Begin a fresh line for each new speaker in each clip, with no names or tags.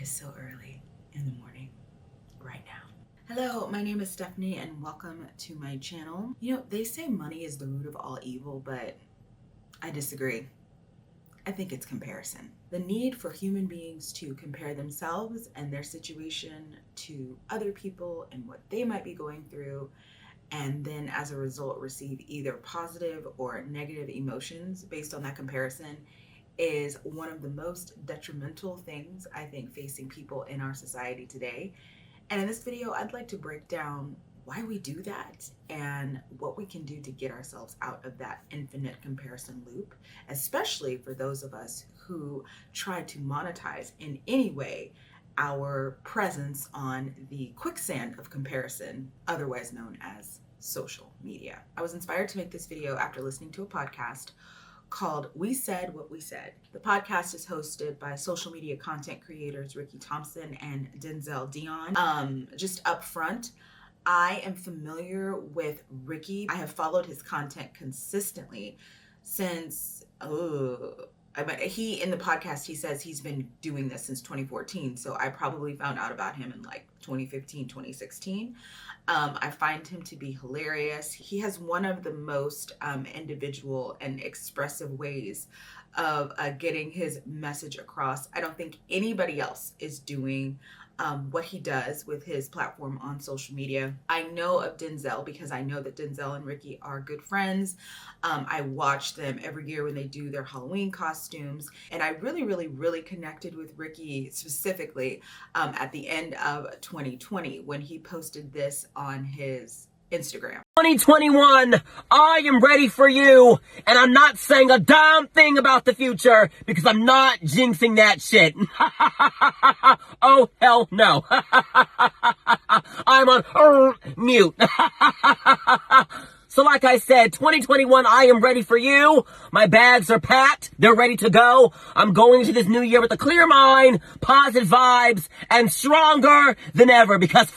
is so early in the morning right now. Hello, my name is Stephanie and welcome to my channel. You know, they say money is the root of all evil, but I disagree. I think it's comparison. The need for human beings to compare themselves and their situation to other people and what they might be going through, and then as a result receive either positive or negative emotions based on that comparison, is one of the most detrimental things I think facing people in our society today. And in this video, I'd like to break down why we do that and what we can do to get ourselves out of that infinite comparison loop, especially for those of us who try to monetize in any way our presence on the quicksand of comparison, otherwise known as social media. I was inspired to make this video after listening to a podcast called We Said What We Said. The podcast is hosted by social media content creators Ricky Thompson and Denzel Dion. Just up front, I am familiar with Ricky. I have followed his content consistently since, he in the podcast, he says he's been doing this since 2014. So I probably found out about him in like 2015, 2016. I find him to be hilarious. He has one of the most individual and expressive ways of getting his message across. I don't think anybody else is doing what he does with his platform on social media. I know of Denzel because I know that Denzel and Ricky are good friends. I watch them every year when they do their Halloween costumes. And I really connected with Ricky specifically at the end of 2020 when he posted this on his Instagram.
2021, I am ready for you, and I'm not saying a damn thing about the future because I'm not jinxing that shit. Oh, hell no. I'm on mute. So like I said, 2021, I am ready for you. My bags are packed. They're ready to go. I'm going into this new year with a clear mind, positive vibes, and stronger than ever because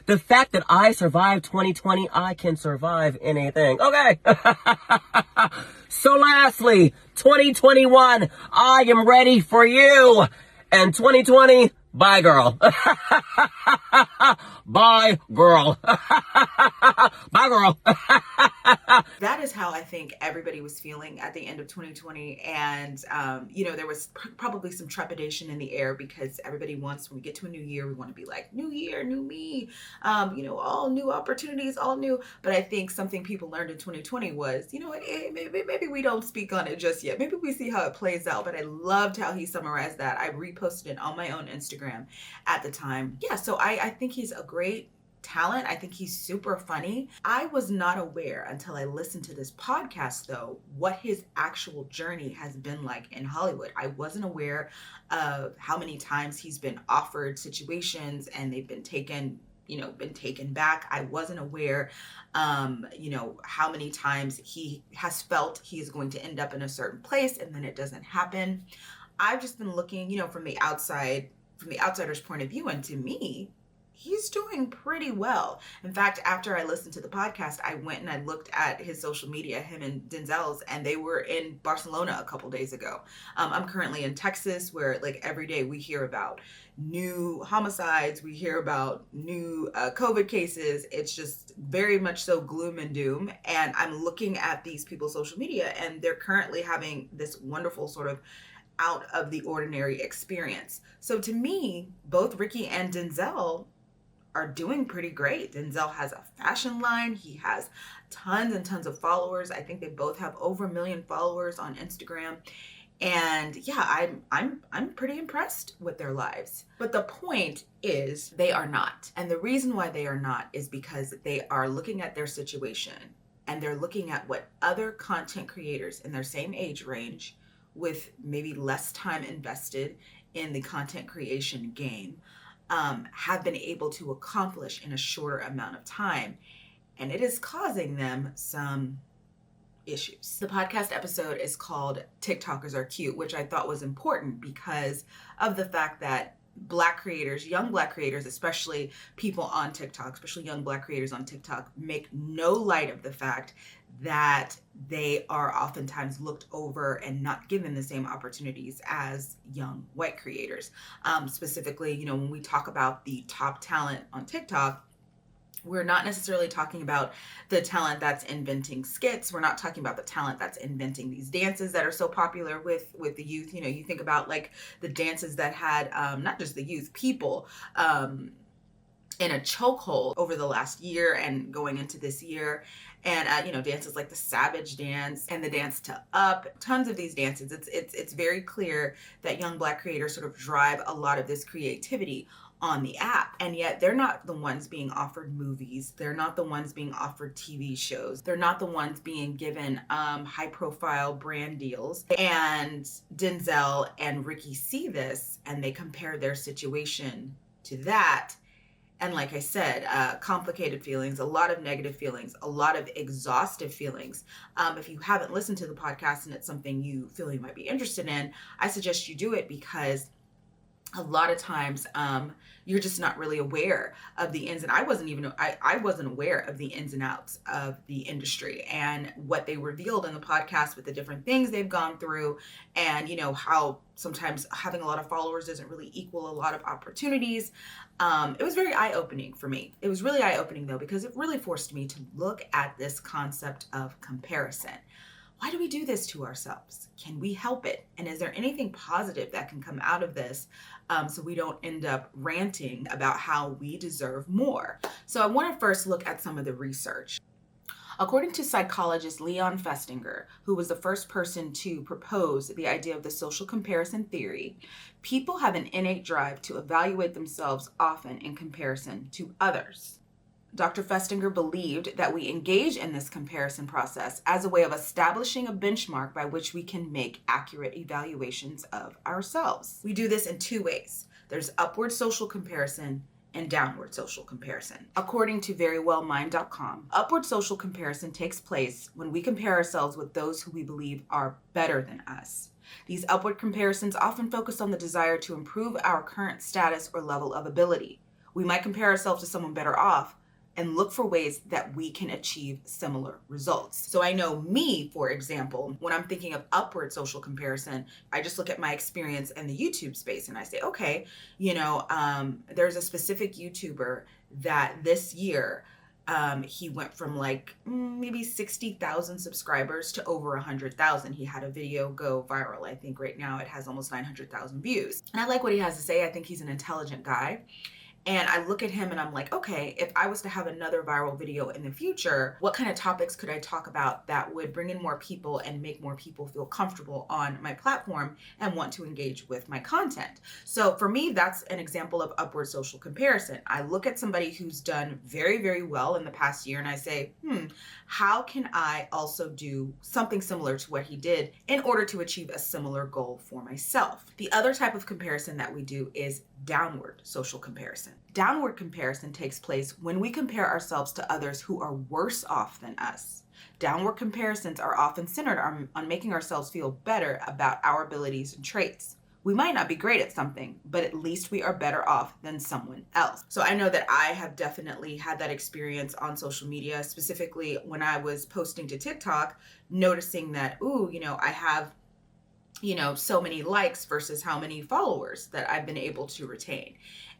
the fact that I survived 2020, I can survive anything. Okay. So lastly, 2021, I am ready for you. And 2020, bye girl. Bye girl. Bye girl.
That is how I think everybody was feeling at the end of 2020. And, there was probably some trepidation in the air because everybody wants, when we get to a new year, we want to be like, new year, new me, all new opportunities, all new. But I think something people learned in 2020 was, maybe we don't speak on it just yet. Maybe we see how it plays out. But I loved how he summarized that. I reposted it on my own Instagram at the time. Yeah, so I think he's a great talent. I think he's super funny. I was not aware until I listened to this podcast, though, what his actual journey has been like in Hollywood. I wasn't aware of how many times he's been offered situations and they've been taken back. I wasn't aware, how many times he has felt he is going to end up in a certain place and then it doesn't happen. I've just been looking, from the outsider's point of view, and to me, he's doing pretty well. In fact, after I listened to the podcast, I went and I looked at his social media, him and Denzel's, and they were in Barcelona a couple days ago. I'm currently in Texas, where like every day we hear about new homicides, we hear about new COVID cases. It's just very much so gloom and doom. And I'm looking at these people's social media, and they're currently having this wonderful sort of out of the ordinary experience. So to me, both Ricky and Denzel are doing pretty great. Denzel has a fashion line. He has tons and tons of followers. I think they both have over 1 million followers on Instagram. And yeah, I'm pretty impressed with their lives. But the point is they are not. And the reason why they are not is because they are looking at their situation and they're looking at what other content creators in their same age range with maybe less time invested in the content creation game have been able to accomplish in a shorter amount of time. And it is causing them some issues. The podcast episode is called TikTokers Are Cute, which I thought was important because of the fact that Black creators, young Black creators, especially people on TikTok, especially young Black creators on TikTok, make no light of the fact that they are oftentimes looked over and not given the same opportunities as young white creators. Specifically, when we talk about the top talent on TikTok, we're not necessarily talking about the talent that's inventing skits. We're not talking about the talent that's inventing these dances that are so popular with the youth. You think about like the dances that had not just the youth, people in a chokehold over the last year and going into this year. And dances like the Savage dance and the dance to Up, tons of these dances. It's very clear that young Black creators sort of drive a lot of this creativity on the app, and yet they're not the ones being offered movies. They're not the ones being offered TV shows. They're not the ones being given high profile brand deals. And Denzel and Ricky see this and they compare their situation to that. And like I said, complicated feelings, a lot of negative feelings, a lot of exhaustive feelings. If you haven't listened to the podcast and it's something you feel you might be interested in, I suggest you do it, because a lot of times you're just not really aware of the ins, and I wasn't aware of the ins and outs of the industry and what they revealed in the podcast with the different things they've gone through, and how sometimes having a lot of followers doesn't really equal a lot of opportunities. It was very eye-opening for me. It was really eye-opening though, because it really forced me to look at this concept of comparison. Why do we do this to ourselves? Can we help it? And is there anything positive that can come out of this, so we don't end up ranting about how we deserve more? So I want to first look at some of the research. According to psychologist Leon Festinger, who was the first person to propose the idea of the social comparison theory, people have an innate drive to evaluate themselves often in comparison to others. Dr. Festinger believed that we engage in this comparison process as a way of establishing a benchmark by which we can make accurate evaluations of ourselves. We do this in two ways. There's upward social comparison and downward social comparison. According to verywellmind.com, upward social comparison takes place when we compare ourselves with those who we believe are better than us. These upward comparisons often focus on the desire to improve our current status or level of ability. We might compare ourselves to someone better off and look for ways that we can achieve similar results. So I know me, for example, when I'm thinking of upward social comparison, I just look at my experience in the YouTube space and I say, okay, there's a specific YouTuber that this year, he went from like maybe 60,000 subscribers to over 100,000. He had a video go viral. I think right now it has almost 900,000 views. And I like what he has to say. I think he's an intelligent guy. And I look at him and I'm like, okay, if I was to have another viral video in the future, what kind of topics could I talk about that would bring in more people and make more people feel comfortable on my platform and want to engage with my content? So for me, that's an example of upward social comparison. I look at somebody who's done very, very well in the past year and I say, how can I also do something similar to what he did in order to achieve a similar goal for myself? The other type of comparison that we do is downward social comparison. Downward comparison takes place when we compare ourselves to others who are worse off than us. Downward comparisons are often centered on making ourselves feel better about our abilities and traits. We might not be great at something, but at least we are better off than someone else. So I know that I have definitely had that experience on social media, specifically when I was posting to TikTok, noticing that, I have so many likes versus how many followers that I've been able to retain.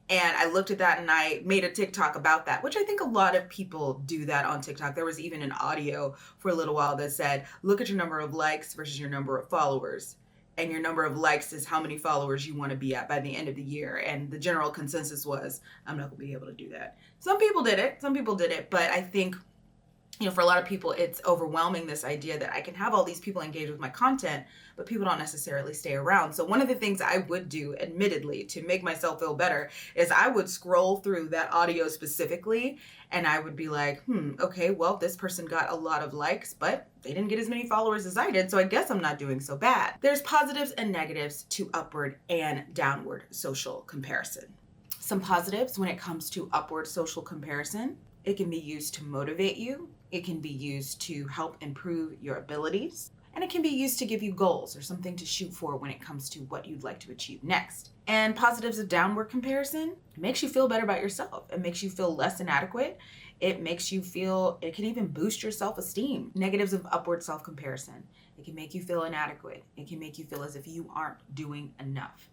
And I looked at that and I made a TikTok about that, which I think a lot of people do that on TikTok. There was even an audio for a little while that said, look at your number of likes versus your number of followers. And your number of likes is how many followers you want to be at by the end of the year. And the general consensus was, I'm not going to be able to do that. Some people did it. But I think, for a lot of people, it's overwhelming, this idea that I can have all these people engage with my content, but people don't necessarily stay around. So one of the things I would do, admittedly, to make myself feel better is I would scroll through that audio specifically and I would be like, okay, well, this person got a lot of likes, but they didn't get as many followers as I did, so I guess I'm not doing so bad. There's positives and negatives to upward and downward social comparison. Some positives when it comes to upward social comparison: it can be used to motivate you. It can be used to help improve your abilities. And it can be used to give you goals or something to shoot for when it comes to what you'd like to achieve next. And positives of downward comparison: it makes you feel better about yourself. It makes you feel less inadequate. it makes you feel, it can even boost your self-esteem. Negatives of upward self-comparison. It can make you feel inadequate. It can make you feel as if you aren't doing enough.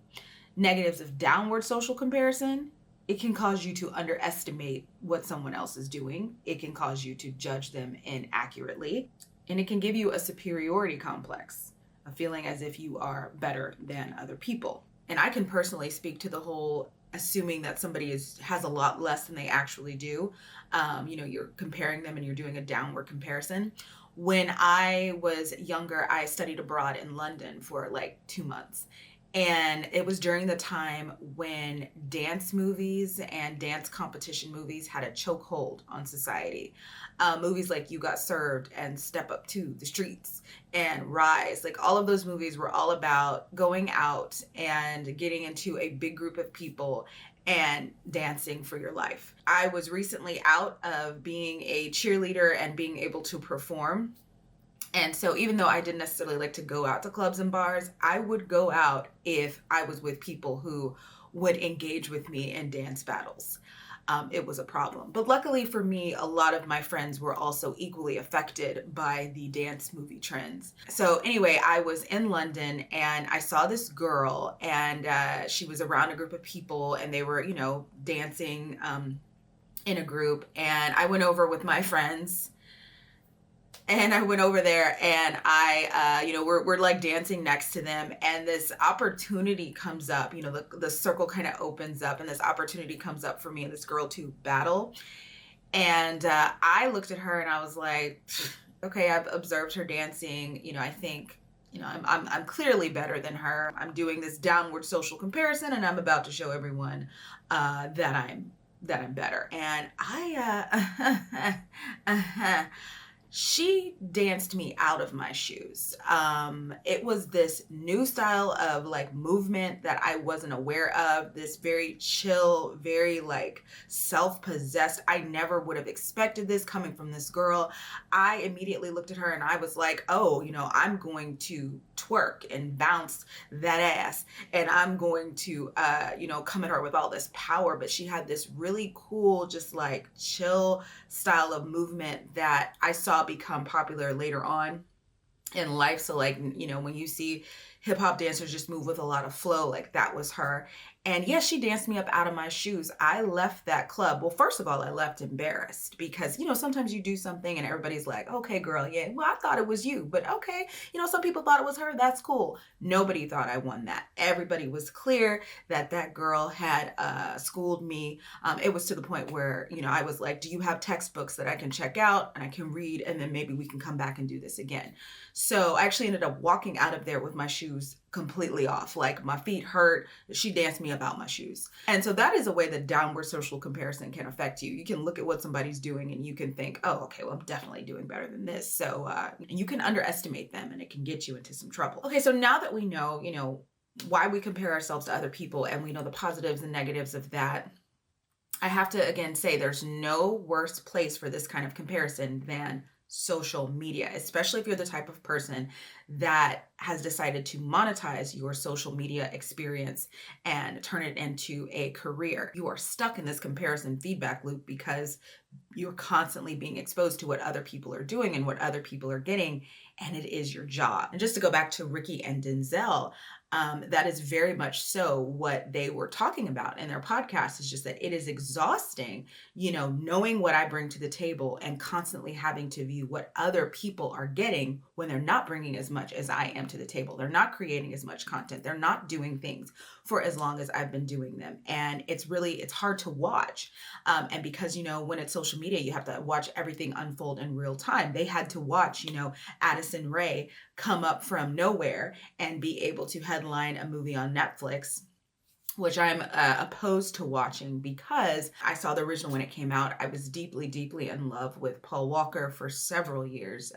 Negatives of downward social comparison. It can cause you to underestimate what someone else is doing. It can cause you to judge them inaccurately. And it can give you a superiority complex, a feeling as if you are better than other people. And I can personally speak to the whole assuming that somebody has a lot less than they actually do. You're comparing them and you're doing a downward comparison. When I was younger, I studied abroad in London for like 2 months. And it was during the time when dance movies and dance competition movies had a chokehold on society. Movies like You Got Served and Step Up to the Streets and Rise, like all of those movies were all about going out and getting into a big group of people and dancing for your life. I was recently out of being a cheerleader and being able to perform. And so even though I didn't necessarily like to go out to clubs and bars, I would go out if I was with people who would engage with me in dance battles. It was a problem. But luckily for me, a lot of my friends were also equally affected by the dance movie trends. So anyway, I was in London and I saw this girl and she was around a group of people and they were, dancing in a group. And I went over with my friends. And I went over there and we're like dancing next to them and this opportunity comes up, the circle kind of opens up and this opportunity comes up for me and this girl to battle. And I looked at her and I was like, okay, I've observed her dancing. I think, I'm clearly better than her. I'm doing this downward social comparison and I'm about to show everyone that I'm better. And she danced me out of my shoes. It was this new style of like movement that I wasn't aware of, this very chill, very like self-possessed. I never would have expected this coming from this girl. I immediately looked at her and I was like, oh, I'm going to twerk and bounce that ass and I'm going to, come at her with all this power. But she had this really cool, just like chill style of movement that I saw become popular later on in life. So like, when you see hip hop dancers just move with a lot of flow, like that was her. And yes, she danced me up out of my shoes. I left that club. Well, first of all, I left embarrassed because, sometimes you do something and everybody's like, okay, girl, yeah, well, I thought it was you, but okay. Some people thought it was her. That's cool. Nobody thought I won that. Everybody was clear that girl had schooled me. It was to the point where, I was like, do you have textbooks that I can check out and I can read and then maybe we can come back and do this again? So I actually ended up walking out of there with my shoes completely off. Like my feet hurt. She danced me about my shoes. And so that is a way that downward social comparison can affect you. You can look at what somebody's doing and you can think, oh, okay, well, I'm definitely doing better than this. So you can underestimate them and it can get you into some trouble. Okay, so now that we know, why we compare ourselves to other people and we know the positives and negatives of that, I have to again say there's no worse place for this kind of comparison than social media, especially if you're the type of person that has decided to monetize your social media experience and turn it into a career. You are stuck in this comparison feedback loop because you're constantly being exposed to what other people are doing and what other people are getting, and it is your job. And just to go back to Ricky and Denzel, that is very much so what they were talking about in their podcast, is just that it is exhausting, knowing what I bring to the table and constantly having to view what other people are getting when they're not bringing as much as I am to the table. They're not creating as much content. They're not doing things for as long as I've been doing them. And it's hard to watch. And because, when it's social media, you have to watch everything unfold in real time. They had to watch, Addison Rae come up from nowhere and be able to headline a movie on Netflix, which I'm opposed to watching because I saw the original when it came out. I was deeply, deeply in love with Paul Walker for several years.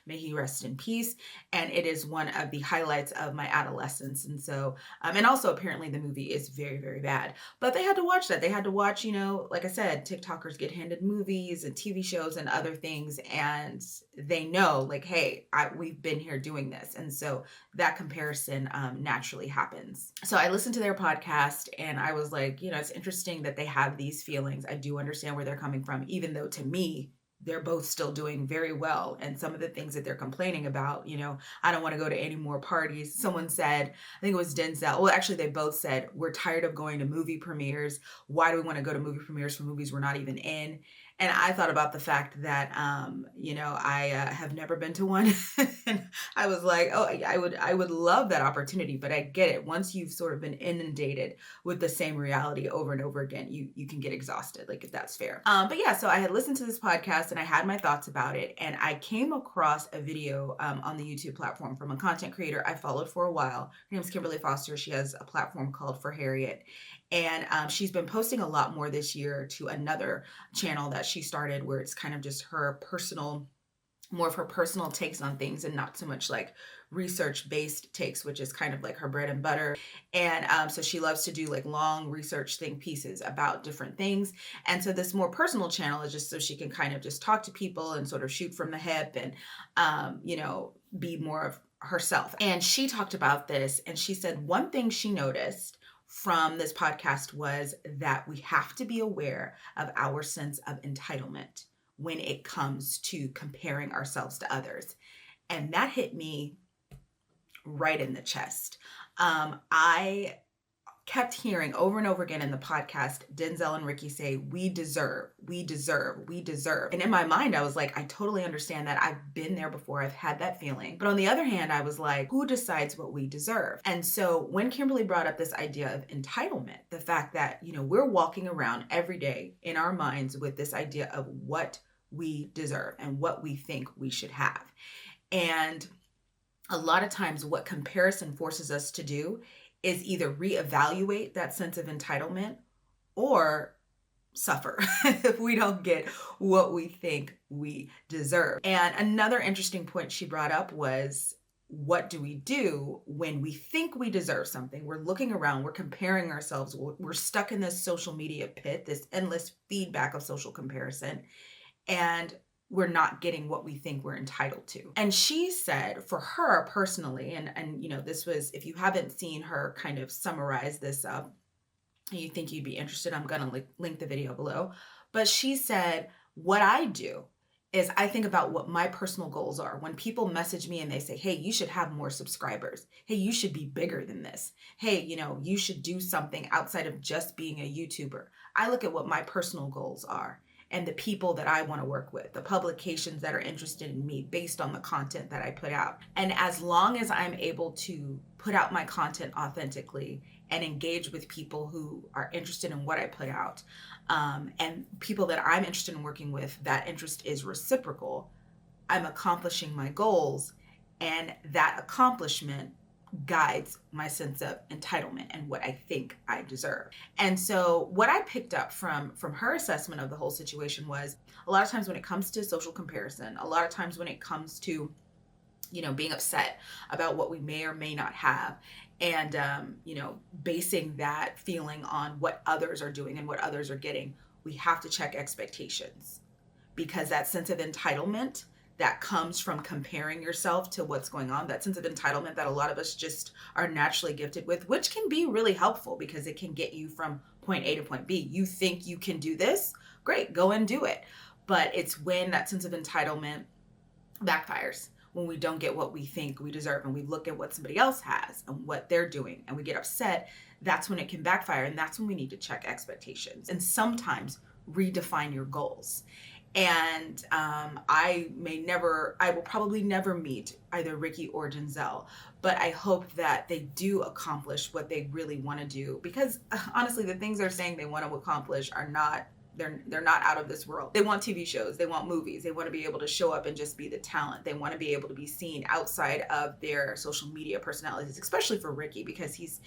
May he rest in peace. And it is one of the highlights of my adolescence. And so, and also apparently the movie is very, very bad. But they had to watch that. They had to watch, like I said, TikTokers get handed movies and TV shows and other things. And they know like, hey, we've been here doing this. And so that comparison naturally happens. So I listened to their podcast podcast and I was like, it's interesting that they have these feelings. I do understand where they're coming from, even though to me, they're both still doing very well. And some of the things that they're complaining about, I don't want to go to any more parties. Someone said, I think it was Denzel. Well, actually, they both said, we're tired of going to movie premieres. Why do we want to go to movie premieres for movies we're not even in? And I thought about the fact that, I have never been to one. And I was like, oh, I would love that opportunity, but I get it. Once you've sort of been inundated with the same reality over and over again, you can get exhausted, like if that's fair. But yeah, so I had listened to this podcast and I had my thoughts about it. And I came across a video on the YouTube platform from a content creator I followed for a while. Her name's Kimberly Foster. She has a platform called For Harriet. And she's been posting a lot more this year to another channel that she started where it's kind of just more of her personal takes on things and not so much like research-based takes, which is kind of like her bread and butter. And so she loves to do like long research think pieces about different things. And so this more personal channel is just so she can kind of just talk to people and sort of shoot from the hip and, be more of herself. And she talked about this and she said one thing she noticed from this podcast was that we have to be aware of our sense of entitlement when it comes to comparing ourselves to others. And that hit me right in the chest. I kept hearing over and over again in the podcast, Denzel and Ricky say, we deserve. And in my mind, I was like, I totally understand that. I've been there before. I've had that feeling. But on the other hand, I was like, who decides what we deserve? And so when Kimberly brought up this idea of entitlement, the fact that, we're walking around every day in our minds with this idea of what we deserve and what we think we should have. And a lot of times what comparison forces us to do is either reevaluate that sense of entitlement or suffer if we don't get what we think we deserve. And another interesting point she brought up was, what do we do when we think we deserve something? We're looking around, we're comparing ourselves, we're stuck in this social media pit, this endless feedback of social comparison, and we're not getting what we think we're entitled to. And she said for her personally, and this was, if you haven't seen her kind of summarize this up, and you think you'd be interested, I'm going to link the video below. But she said, what I do is I think about what my personal goals are. When people message me and they say, hey, you should have more subscribers. Hey, you should be bigger than this. Hey, you should do something outside of just being a YouTuber. I look at what my personal goals are and the people that I want to work with, the publications that are interested in me based on the content that I put out. And as long as I'm able to put out my content authentically and engage with people who are interested in what I put out, and people that I'm interested in working with, that interest is reciprocal, I'm accomplishing my goals, and that accomplishment guides my sense of entitlement and what I think I deserve. And so what I picked up from her assessment of the whole situation was, a lot of times when it comes to social comparison, a lot of times when it comes to being upset about what we may or may not have, and basing that feeling on what others are doing and what others are getting, we have to check expectations, because that sense of entitlement that comes from comparing yourself to what's going on, that sense of entitlement that a lot of us just are naturally gifted with, which can be really helpful because it can get you from point A to point B. You think you can do this? Great, go and do it. But it's when that sense of entitlement backfires, when we don't get what we think we deserve and we look at what somebody else has and what they're doing and we get upset, that's when it can backfire. And that's when we need to check expectations and sometimes redefine your goals. And I will probably never meet either Ricky or Denzel, but I hope that they do accomplish what they really want to do, because honestly, the things they're saying they want to accomplish are not, they're not out of this world. They want TV shows, they want movies, they want to be able to show up and just be the talent. They want to be able to be seen outside of their social media personalities, especially for Ricky, because he's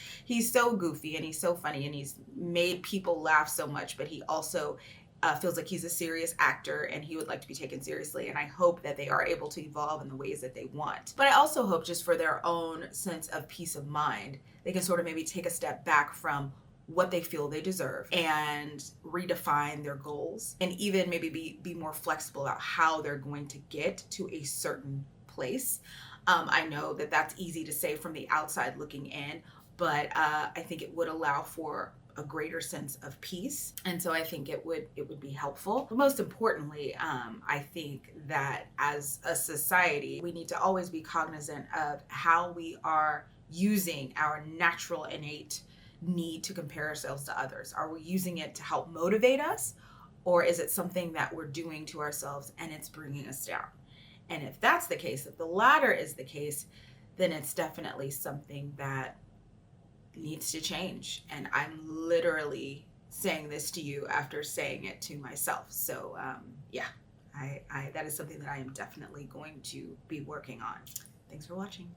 so goofy and he's so funny and he's made people laugh so much, but he also feels like he's a serious actor and he would like to be taken seriously. And I hope that they are able to evolve in the ways that they want. But I also hope, just for their own sense of peace of mind, they can sort of maybe take a step back from what they feel they deserve and redefine their goals, and even maybe be more flexible about how they're going to get to a certain place. I know that that's easy to say from the outside looking in, but I think it would allow for a greater sense of peace, and so I think it would be helpful. But most importantly, I think that as a society, we need to always be cognizant of how we are using our natural innate need to compare ourselves to others. Are we using it to help motivate us, or is it something that we're doing to ourselves and it's bringing us down? And if that's the case, if the latter is the case, then it's definitely something that needs to change. And I'm literally saying this to you after saying it to myself. So yeah, I that is something that I am definitely going to be working on. Thanks for watching.